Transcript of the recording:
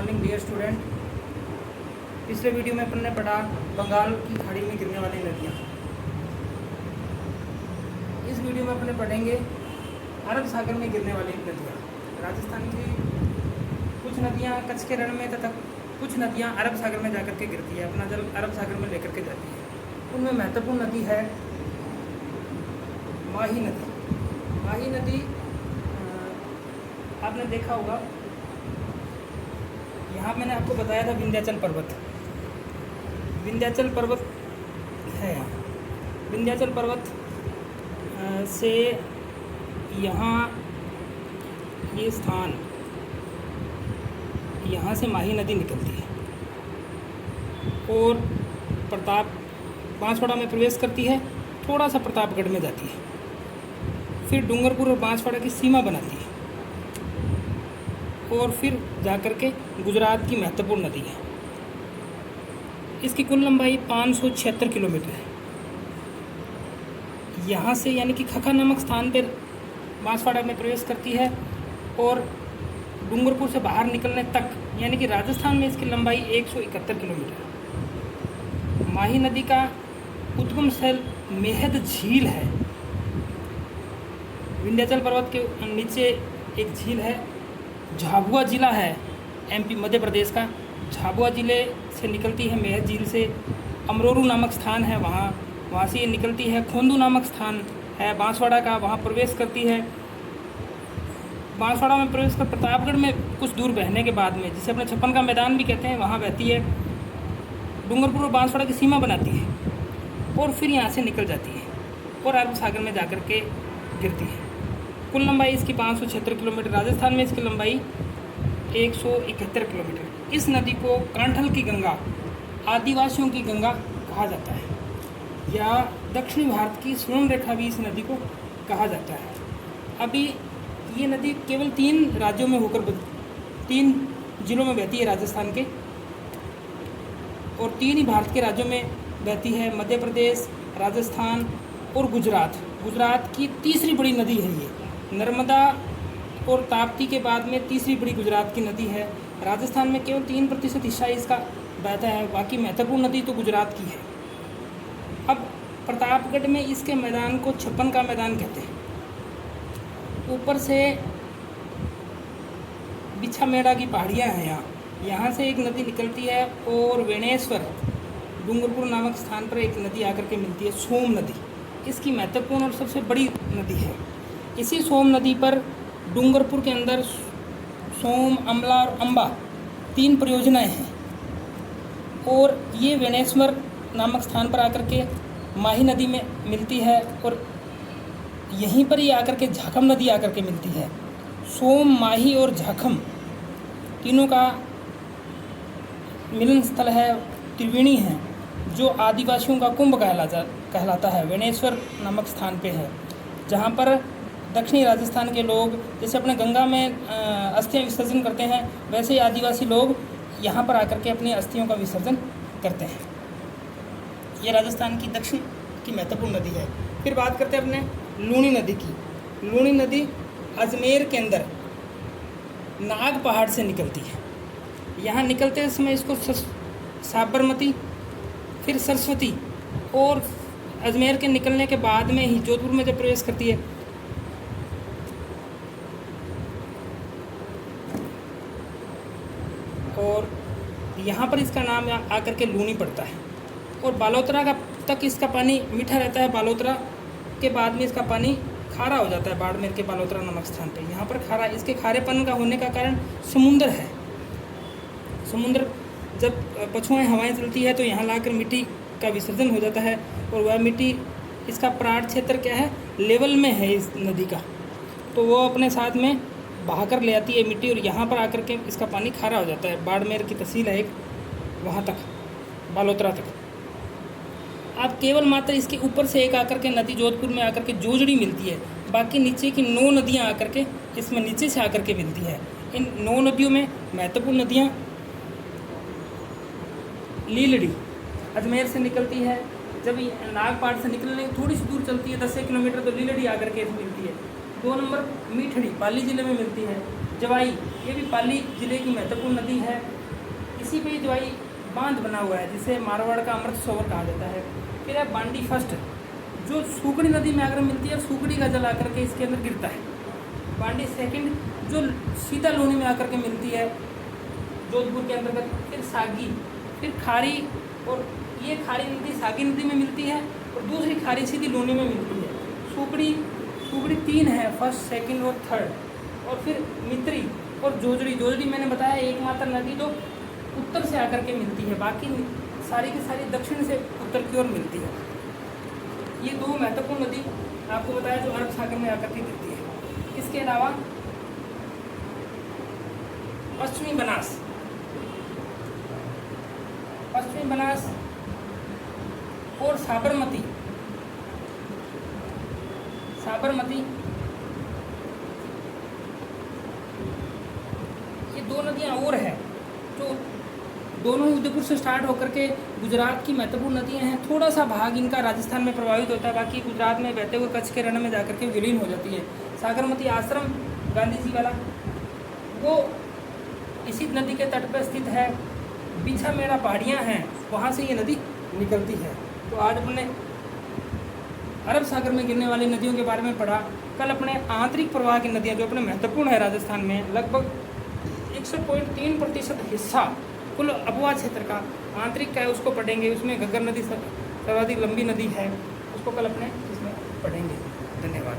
Morning dear student. पिछले video में अपन ने पढ़ा बंगाल की खाड़ी में गिरने वाली नदियाँ। इस वीडियो में अपन पढ़ेंगे अरब सागर में गिरने वाली नदियाँ। राजस्थान की कुछ नदियाँ कच्छ के रण में तथा कुछ नदियाँ अरब सागर में जाकर के गिरती है, अपना जल अरब सागर में लेकर के जाती है। उनमें महत्वपूर्ण नदी है माही नदी। माही नदी आपने देखा होगा, यहाँ मैंने आपको बताया था विंध्याचल पर्वत। विंध्याचल पर्वत है यहाँ। विंध्याचल पर्वत से यहाँ ये स्थान, यहाँ से माही नदी निकलती है और प्रताप बांसवाड़ा में प्रवेश करती है, थोड़ा सा प्रतापगढ़ में जाती है, फिर डूंगरपुर और बांसवाड़ा की सीमा बनाती है और फिर जाकर के गुजरात की महत्वपूर्ण नदी है। इसकी कुल लंबाई 576 किलोमीटर है। यहाँ से यानी कि खखा नामक स्थान पर बांसवाड़ा में प्रवेश करती है और डूंगरपुर से बाहर निकलने तक यानी कि राजस्थान में इसकी लंबाई 171 किलोमीटर है। माही नदी का उद्गम स्थल मेहद झील है। विंध्याचल पर्वत के नीचे एक झील है। झाबुआ ज़िला है एमपी मध्य प्रदेश का। झाबुआ ज़िले से निकलती है मेहद झील से। अमरोरू नामक स्थान है, वहाँ से ये निकलती है। खोंदू नामक स्थान है बांसवाड़ा का, वहाँ प्रवेश करती है। बांसवाड़ा में प्रवेश कर प्रतापगढ़ में कुछ दूर बहने के बाद में, जिसे अपने छप्पन का मैदान भी कहते हैं, वहाँ बहती है। डूंगरपुर और बांसवाड़ा की सीमा बनाती है और फिर यहाँ से निकल जाती है और अरब सागर में जाकर के गिरती है। कुल लंबाई इसकी 576 किलोमीटर। राजस्थान में इसकी लंबाई 171 किलोमीटर। इस नदी को कांठल की गंगा, आदिवासियों की गंगा कहा जाता है, या दक्षिणी भारत की स्वर्ण रेखा भी इस नदी को कहा जाता है। अभी ये नदी केवल 3 राज्यों में होकर 3 जिलों में बहती है राजस्थान के, और 3 ही भारत के राज्यों में बहती है, मध्य प्रदेश, राजस्थान और गुजरात। गुजरात की तीसरी बड़ी नदी है ये। नर्मदा और ताप्ती के बाद में तीसरी बड़ी गुजरात की नदी है। राजस्थान में केवल 3% हिस्सा इसका बहता है, बाकी महत्वपूर्ण नदी तो गुजरात की है। अब प्रतापगढ़ में इसके मैदान को छप्पन का मैदान कहते हैं। ऊपर से बिछामेड़ा की पहाड़ियाँ हैं यहाँ से एक नदी निकलती है और वेणेश्वर डूंगरपुर नामक स्थान पर एक नदी आकर के मिलती है, सोम नदी। इसकी महत्वपूर्ण और सबसे बड़ी नदी है। इसी सोम नदी पर डूंगरपुर के अंदर सोम, अमला और अम्बा 3 परियोजनाएं हैं और ये वेणेश्वर नामक स्थान पर आकर के माही नदी में मिलती है और यहीं पर ही आकर के झाखम नदी आकर के मिलती है। सोम, माही और झाखम तीनों का मिलन स्थल है, त्रिवेणी है, जो आदिवासियों का कुंभ कहलाता है। वेणेश्वर नामक स्थान पे है, जहाँ पर दक्षिणी राजस्थान के लोग जैसे अपने गंगा में अस्थियां विसर्जन करते हैं, वैसे ही आदिवासी लोग यहाँ पर आकर के अपनी अस्थियों का विसर्जन करते हैं। ये राजस्थान की दक्षिण की महत्वपूर्ण नदी है। फिर बात करते हैं अपने लूणी नदी की। लूणी नदी अजमेर के अंदर नाग पहाड़ से निकलती है। यहाँ निकलते समय इसको साबरमती, फिर सरस्वती और अजमेर के निकलने के बाद में ही जोधपुर में जब प्रवेश करती है और यहाँ पर इसका नाम आकर के लूणी पड़ता है। और बालोतरा का तक इसका पानी मीठा रहता है। बालोतरा के बाद में इसका पानी खारा हो जाता है, बाड़मेर के बालोतरा नामक स्थान पर। यहाँ पर खारा, इसके खारेपन का होने का कारण समुंदर है। समुद्र जब पछुआएँ हवाएं चलती है तो यहाँ लाकर मिट्टी का विसर्जन हो जाता है और वह मिट्टी, इसका पराठ क्षेत्र क्या है, लेवल में है इस नदी का, तो वो अपने साथ में बहाकर ले आती है मिट्टी और यहाँ पर आकर के इसका पानी खारा हो जाता है। बाड़मेर की तहसील है एक, वहाँ तक बालोतरा तक। आप केवल मात्र इसके ऊपर से एक आकर के नदी जोधपुर में आकर के जोजड़ी मिलती है, बाकी नीचे की 9 नदियाँ आकर के इसमें नीचे से आकर के मिलती है। इन 9 नदियों में महत्वपूर्ण नदियाँ लीलड़ी अजमेर से निकलती है। जब नागपाट से निकलने थोड़ी सी दूर चलती है 10 किलोमीटर, तो लीलड़ी आकर के मिलती है। 2 नंबर मीठड़ी पाली ज़िले में मिलती है। जवाई, ये भी पाली जिले की महत्वपूर्ण नदी है। इसी पे जवाई बांध बना हुआ है जिसे मारवाड़ का अमृत सरोवर कहा जाता है। फिर है बांडी फर्स्ट, जो सूखड़ी नदी में आकर मिलती है, सूखड़ी का जल आकर के इसके अंदर गिरता है। बांडी सेकंड, जो सीता लोनी में आकर के मिलती है जोधपुर के अंतर्गत। फिर सागी, फिर खारी, और ये खारी नदी सागी नदी में मिलती है और दूसरी खारी सीधी लोनी में मिलती है। सूखड़ी 3 है, फर्स्ट सेकंड और थर्ड। और फिर मित्री और जोजड़ी मैंने बताया एकमात्र नदी जो उत्तर से आकर के मिलती है, बाकी सारी की सारी दक्षिण से उत्तर की ओर मिलती है। ये 2 महत्वपूर्ण नदी आपको बताया जो अरब सागर में आकर के मिलती है। इसके अलावा पश्चिमी बनास और साबरमती ये 2 नदियाँ और हैं जो दोनों ही उदयपुर से स्टार्ट होकर के गुजरात की महत्वपूर्ण नदियाँ हैं। थोड़ा सा भाग इनका राजस्थान में प्रभावित होता है, बाकी गुजरात में बहते हुए कच्छ के रण में जाकर के विलीन हो जाती है। साबरमती आश्रम गांधी जी वाला, वो इसी नदी के तट पर स्थित है। पीछा मेरा पहाड़ियाँ हैं, वहाँ से ये नदी निकलती है। तो आज अपने अरब सागर में गिरने वाली नदियों के बारे में पढ़ा। कल अपने आंतरिक प्रवाह की नदियाँ जो अपने महत्वपूर्ण है राजस्थान में, लगभग 61.3% हिस्सा कुल अबुआ क्षेत्र का आंतरिक का है, उसको पढ़ेंगे। उसमें घग्गर नदी सर्वाधिक लंबी नदी है, उसको कल अपने इसमें पढ़ेंगे। धन्यवाद।